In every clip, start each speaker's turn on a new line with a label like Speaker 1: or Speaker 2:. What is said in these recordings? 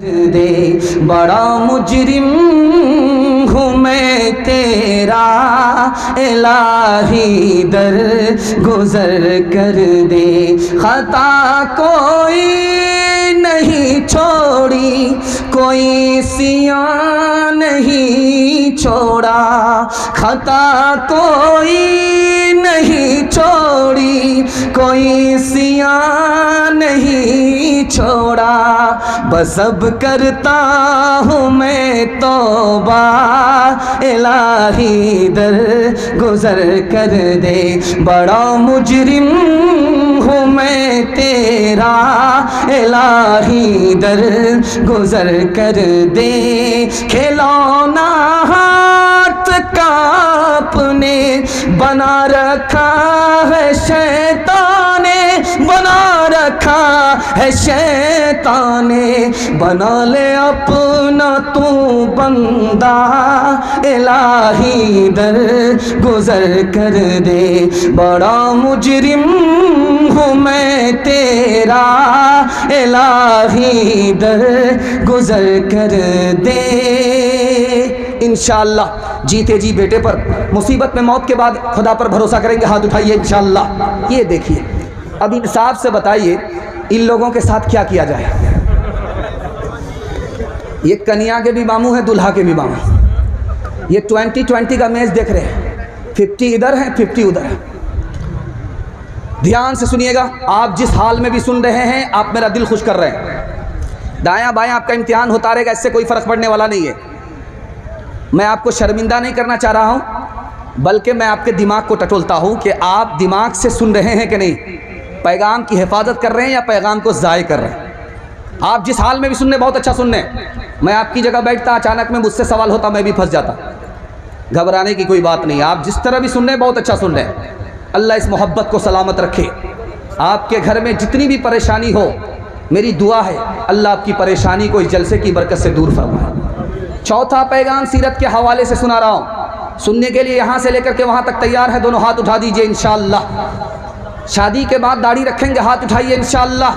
Speaker 1: दे बड़ा मुजरिम हूँ मैं तेरा, इलाही दर गुजर कर दे। खता कोई नहीं छोड़ी, कोई सिया नहीं छोड़ा, खता कोई नहीं छोड़ी, कोई सिया नहीं छोड़ा। बस अब करता हूँ मैं तौबा, इलाही दर गुजर कर दे। बड़ा मुजरिम हूँ मैं तेरा, इलाही दर गुजर कर दे। खिलौना हाथ का अपने बना रखा है शैतान ने, बना रखा है शैतान ने। बना ले अपना तू बंदा, इलाही दर गुजर कर दे। बड़ा मुजरिम हूँ मैं तेरा, इलाही दर गुजर कर दे। इंशाअल्लाह जीते जी बेटे पर, मुसीबत में मौत के बाद खुदा पर भरोसा करेंगे। हाथ उठाइए इंशाअल्लाह। ये देखिए, अब इंसाफ से बताइए इन लोगों के साथ क्या किया जाए। ये कन्या के भी मामू हैं, दुल्हा के भी मामू। ये 2020 का मैच देख रहे हैं, 50 इधर है 50 उधर है। ध्यान से सुनिएगा, आप जिस हाल में भी सुन रहे हैं आप मेरा दिल खुश कर रहे हैं। दायां बायां आपका इम्तिहान होता रहेगा, इससे कोई फ़र्क पड़ने वाला नहीं है। मैं आपको शर्मिंदा नहीं करना चाह रहा हूं, बल्कि मैं आपके दिमाग को टटोलता हूं कि आप दिमाग से सुन रहे हैं कि नहीं, पैगाम की हिफाजत कर रहे हैं या पैगाम को ज़ाय कर रहे हैं। आप जिस हाल में भी सुनने, बहुत अच्छा सुनने। मैं आपकी जगह बैठता, अचानक में मुझसे सवाल होता, मैं भी फंस जाता। घबराने की कोई बात नहीं, आप जिस तरह भी सुन रहे बहुत अच्छा सुन रहे हैं। अल्लाह इस मोहब्बत को सलामत रखे। आपके घर में जितनी भी परेशानी हो, मेरी दुआ है अल्लाह आपकी परेशानी को इस जलसे की बरकत से दूर फरमाए। चौथा पैगाम सीरत के हवाले से सुना रहा हूँ, सुनने के लिए यहाँ से लेकर के वहाँ तक तैयार है? दोनों हाथ उठा दीजिए इंशाअल्लाह। शादी के बाद दाढ़ी रखेंगे? हाथ उठाइए इंशाअल्लाह।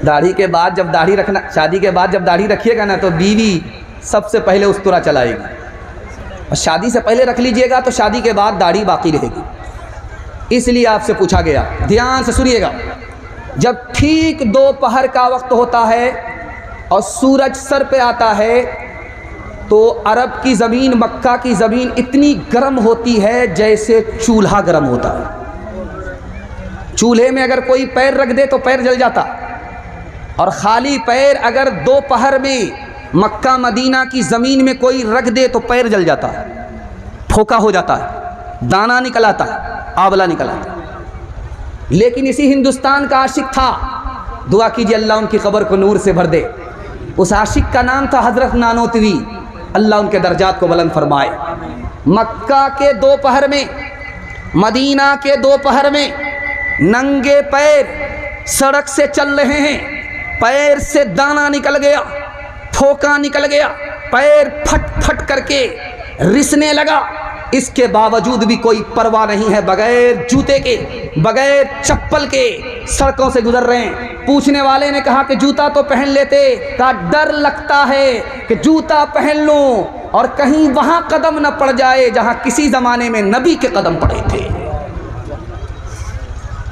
Speaker 1: दाढ़ी के बाद जब दाढ़ी रखना, शादी के बाद जब दाढ़ी रखिएगा ना, तो बीवी सबसे पहले उस्तरा चलाएगी। और शादी से पहले रख लीजिएगा तो शादी के बाद दाढ़ी बाकी रहेगी। इसलिए आपसे पूछा गया, ध्यान से सुनिएगा। जब ठीक दोपहर का वक्त होता है और सूरज सर पे आता है, तो अरब की ज़मीन, मक्का की ज़मीन इतनी गर्म होती है जैसे चूल्हा गर्म होता है। चूल्हे में अगर कोई पैर रख दे तो पैर जल जाता, और ख़ाली पैर अगर दोपहर में मक्का मदीना की ज़मीन में कोई रख दे तो पैर जल जाता है, फोका हो जाता है, दाना निकल आता है, आंवला निकल आता है। लेकिन इसी हिंदुस्तान का आशिक था, दुआ कीजिए अल्लाह उनकी कब्र को नूर से भर दे। उस आशिक का नाम था हज़रत नानोतवी, अल्लाह उनके दर्जात को बुलंद फरमाए। मक्का के दोपहर में, मदीना के दोपहर में नंगे पैर सड़क से चल रहे हैं, पैर से दाना निकल गया, फोका निकल गया, पैर फट फट करके रिसने लगा। इसके बावजूद भी कोई परवाह नहीं है, बगैर जूते के, बगैर चप्पल के सड़कों से गुजर रहे हैं। पूछने वाले ने कहा कि जूता तो पहन लेते, का डर लगता है कि जूता पहन लूं और कहीं वहां कदम न पड़ जाए जहां किसी ज़माने में नबी के कदम पड़े थे।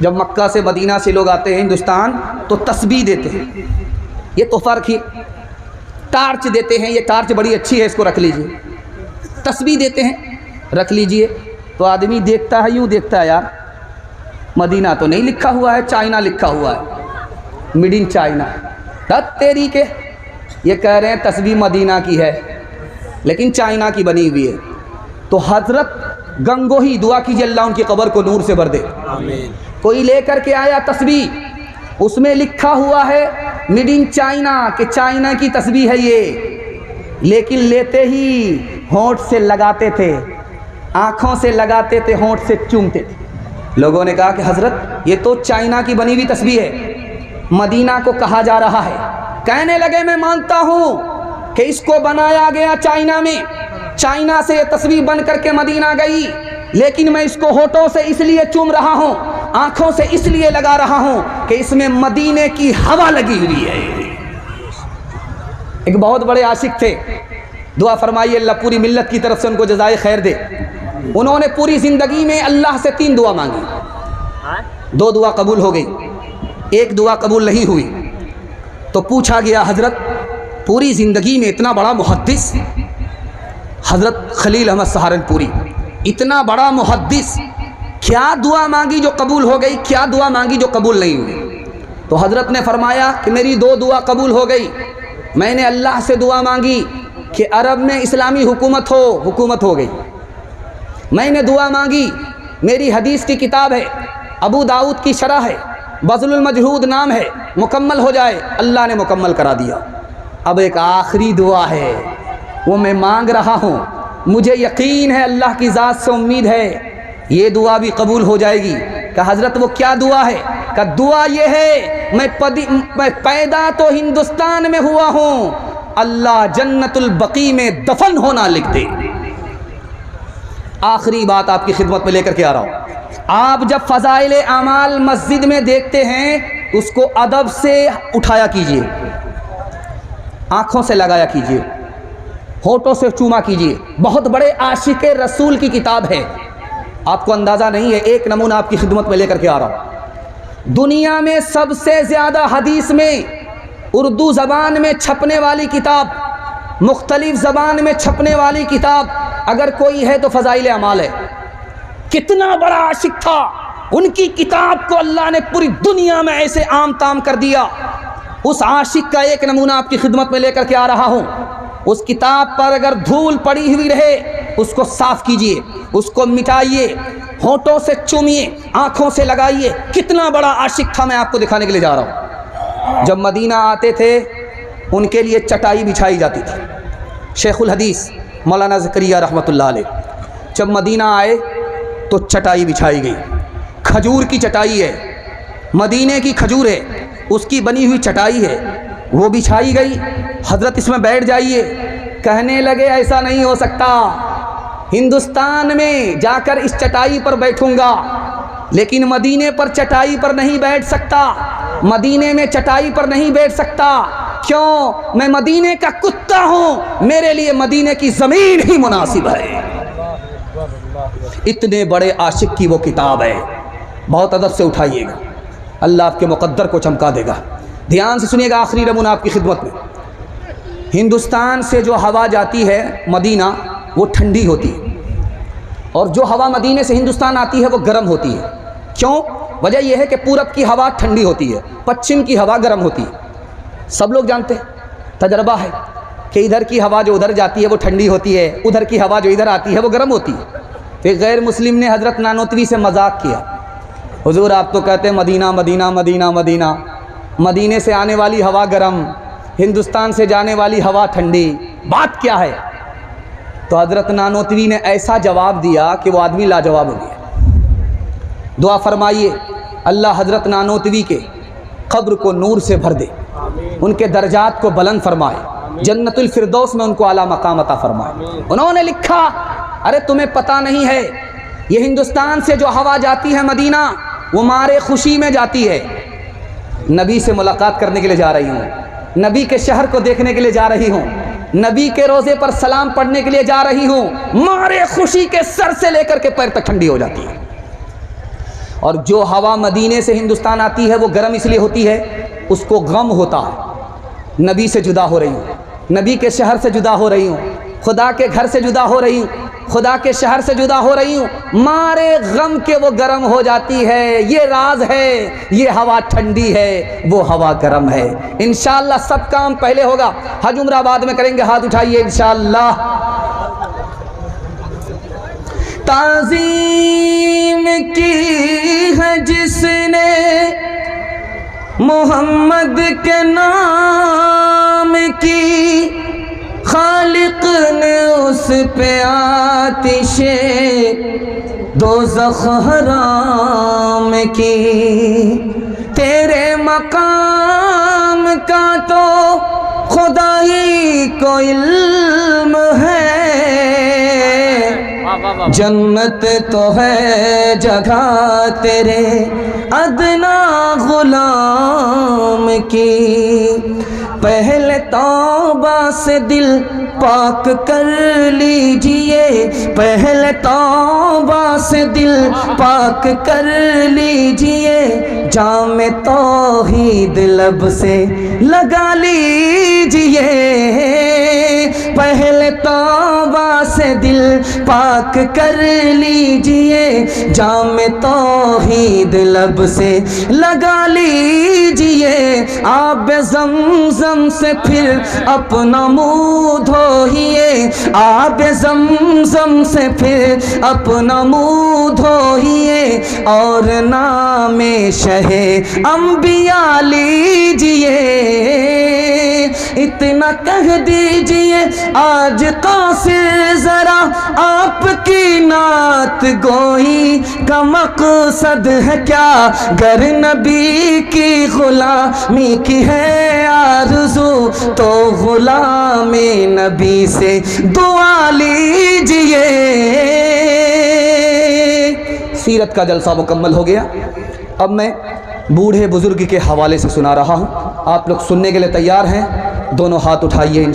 Speaker 1: जब मक्का से मदीना से लोग आते हैं हिंदुस्तान तो तस्बीह देते हैं, ये तोहफा रखिए। टार्च देते हैं, ये टार्च बड़ी अच्छी है, इसको रख लीजिए। तस्बीह देते हैं, रख लीजिए। तो आदमी देखता है, यूँ देखता है, यार मदीना तो नहीं लिखा हुआ है, चाइना लिखा हुआ है, मेड इन चाइना। तेरी के, ये कह रहे हैं तस्बीह मदीना की है लेकिन चाइना की बनी हुई है। तो हज़रत गंगोही, दुआ कीजिए अल्लाह उनकी कब्र को नूर से भर दे। कोई लेकर के आया तस्बीह, उसमें लिखा हुआ है मेड इन चाइना, कि चाइना की तस्बीह है ये। लेकिन लेते ही होंठ से लगाते थे, आँखों से लगाते थे, होंठ से चूमते थे। लोगों ने कहा कि हज़रत ये तो चाइना की बनी हुई तस्बीह है, मदीना को कहा जा रहा है। कहने लगे मैं मानता हूँ कि इसको बनाया गया चाइना में, चाइना से ये तस्वीर बन करके मदीना गई, लेकिन मैं इसको होठों से इसलिए चूम रहा हूँ आंखों से इसलिए लगा रहा हूं कि इसमें मदीने की हवा लगी हुई है। एक बहुत बड़े आशिक थे, दुआ फरमाइए अल्लाह पूरी मिल्लत की तरफ से उनको जज़ाए खैर दे। उन्होंने पूरी ज़िंदगी में अल्लाह से 3 दुआ मांगी, 2 दुआ कबूल हो गई, 1 दुआ कबूल नहीं हुई। तो पूछा गया, हज़रत पूरी ज़िंदगी में इतना बड़ा मुहद्दिस हज़रत खलील अहमद सहारनपुरी, इतना बड़ा मुहद्दिस, क्या दुआ मांगी जो कबूल हो गई, क्या दुआ मांगी जो कबूल नहीं हुई? तो हज़रत ने फरमाया कि मेरी 2 दुआ कबूल हो गई। मैंने अल्लाह से दुआ मांगी कि अरब में इस्लामी हुकूमत हो, हुकूमत हो गई। मैंने दुआ मांगी, मेरी हदीस की किताब है, अबू दाऊद की शरह है, बज़लुल मजहूद नाम है, मुकम्मल हो जाए। अल्लाह ने मुकम्मल करा दिया। अब एक आखिरी दुआ है, वो मैं मांग रहा हूँ, मुझे यकीन है, अल्लाह की ज़ात से उम्मीद है ये दुआ भी कबूल हो जाएगी। कहा हज़रत वो क्या दुआ है? कहा दुआ ये है, मैं पैदा तो हिंदुस्तान में हुआ हूँ, अल्लाह जन्नतुल बकी में दफन होना लिख दे। आखिरी बात आपकी खिदमत में लेकर के आ रहा हूँ। आप जब फ़ज़ाइल आमाल मस्जिद में देखते हैं, उसको अदब से उठाया कीजिए, आँखों से लगाया कीजिए, होठों से चूमा कीजिए। बहुत बड़े आशिक रसूल की किताब है, आपको अंदाज़ा नहीं है। एक नमूना आपकी खिदमत में लेकर के आ रहा हूँ। दुनिया में सबसे ज़्यादा हदीस में उर्दू ज़बान में छपने वाली किताब, मुख्तलिफ ज़बान में छपने वाली किताब अगर कोई है तो फ़ज़ाइल अमाल है। कितना बड़ा आशिक था, उनकी किताब को अल्लाह ने पूरी दुनिया में ऐसे आम ताम कर दिया। उस आशिक का एक नमूना आपकी खिदमत में लेकर के आ रहा हूँ। उस किताब पर अगर धूल पड़ी हुई रहे, उसको साफ़ कीजिए, उसको मिटाइए, होठों से चूमिए, आँखों से लगाइए। कितना बड़ा आशिक था, मैं आपको दिखाने के लिए जा रहा हूँ। जब मदीना आते थे, उनके लिए चटाई बिछाई जाती थी। शेखुल हदीस मौलाना ज़करिया रहमतुल्लाह अलैह जब मदीना आए तो चटाई बिछाई गई। खजूर की चटाई है, मदीने की खजूर है, उसकी बनी हुई चटाई है, वो बिछाई गई। हज़रत इसमें बैठ जाइए। कहने लगे ऐसा नहीं हो सकता, हिंदुस्तान में जाकर इस चटाई पर बैठूंगा, लेकिन मदीने पर चटाई पर नहीं बैठ सकता, मदीने में चटाई पर नहीं बैठ सकता। क्यों? मैं मदीने का कुत्ता हूँ, मेरे लिए मदीने की ज़मीन ही मुनासिब है। इतने बड़े आशिक की वो किताब है, बहुत अदब से उठाइएगा, अल्लाह आपके मुक़द्दर को चमका देगा। ध्यान से सुनिएगा, आखिरी नमूना आपकी खिदमत में। हिंदुस्तान से जो हवा जाती है मदीना, वो ठंडी होती है, और जो हवा मदीने से हिंदुस्तान आती है वो गर्म होती है। क्यों? वजह यह है कि पूरब की हवा ठंडी होती है, पश्चिम की हवा गर्म होती है। सब लोग जानते हैं, तजर्बा है कि इधर की हवा जो उधर जाती है वो ठंडी होती है, उधर की हवा जो इधर आती है वो गर्म होती है। फिर गैर मुस्लिम ने हज़रत नानोतवी से मजाक किया, हुजूर आप तो कहते हैं मदीना मदीना मदीना मदीना, मदीने से आने वाली हवा गर्म, हिंदुस्तान से जाने वाली हवा ठंडी, बात क्या है? तो हज़रत नानोतवी ने ऐसा जवाब दिया कि वो आदमी लाजवाब हो गया। दुआ फरमाइए अल्लाह हज़रत नानोतवी के क़ब्र को नूर से भर दे, उनके दर्जात को बुलंद फरमाए, जन्नतुल फिरदौस में उनको आला मकाम अता फरमाए। उन्होंने लिखा, अरे तुम्हें पता नहीं है, ये हिंदुस्तान से जो हवा जाती है मदीना, वो मारे खुशी में जाती है। नबी से मुलाकात करने के लिए जा रही हूँ, नबी के शहर को देखने के लिए जा रही हूँ, नबी के रोज़े पर सलाम पढ़ने के लिए जा रही हूँ, मारे खुशी के सर से लेकर के पैर तक ठंडी हो जाती है। और जो हवा मदीने से हिंदुस्तान आती है वो गर्म इसलिए होती है, उसको गम होता है, नबी से जुदा हो रही हूँ, नबी के शहर से जुदा हो रही हूँ, खुदा के घर से जुदा हो रही हूँ, खुदा के शहर से जुदा हो रही हूँ, मारे गम के वो गर्म हो जाती है। ये राज है, ये हवा ठंडी है, वो हवा गर्म है। इंशाअल्लाह सब काम पहले होगा, हज उम्रा बाद में करेंगे। हाथ उठाइए इंशाअल्लाह। ताज़ीम की है जिसने मोहम्मद के नाम की, खालिक ने उस पे आतिशे दोज़ख हराम की। तेरे मकाम का तो खुदा ही को इल्म है, जन्नत तो है जगह तेरे अदना गुलाम की। पहले तौबा से दिल पाक कर लीजिए, पहले तौबा से दिल पाक कर लीजिए, जामे तौहीद लब से लगा लीजिए। पहले तौबा से दिल पाक कर लीजिए, जामे तौहीद लब से लगा लीजिए। आब ज़मज़म से फिर अपना मुँह धोइए, आब ज़मज़म से फिर अपना मुँह धोइए, और नामे शहे अंबिया लीजिए। इतना कह दीजिए आज कासिर ज़रा आपकी नात गोई का मकसद है क्या, गर नबी की गुलामी की है आरज़ू, तो गुलामी नबी से दुआ लीजिए। सीरत का जलसा मुकम्मल हो गया। अब मैं बूढ़े बुजुर्ग के हवाले से सुना रहा हूँ। आप लोग सुनने के लिए तैयार हैं? दोनों हाथ उठाइए।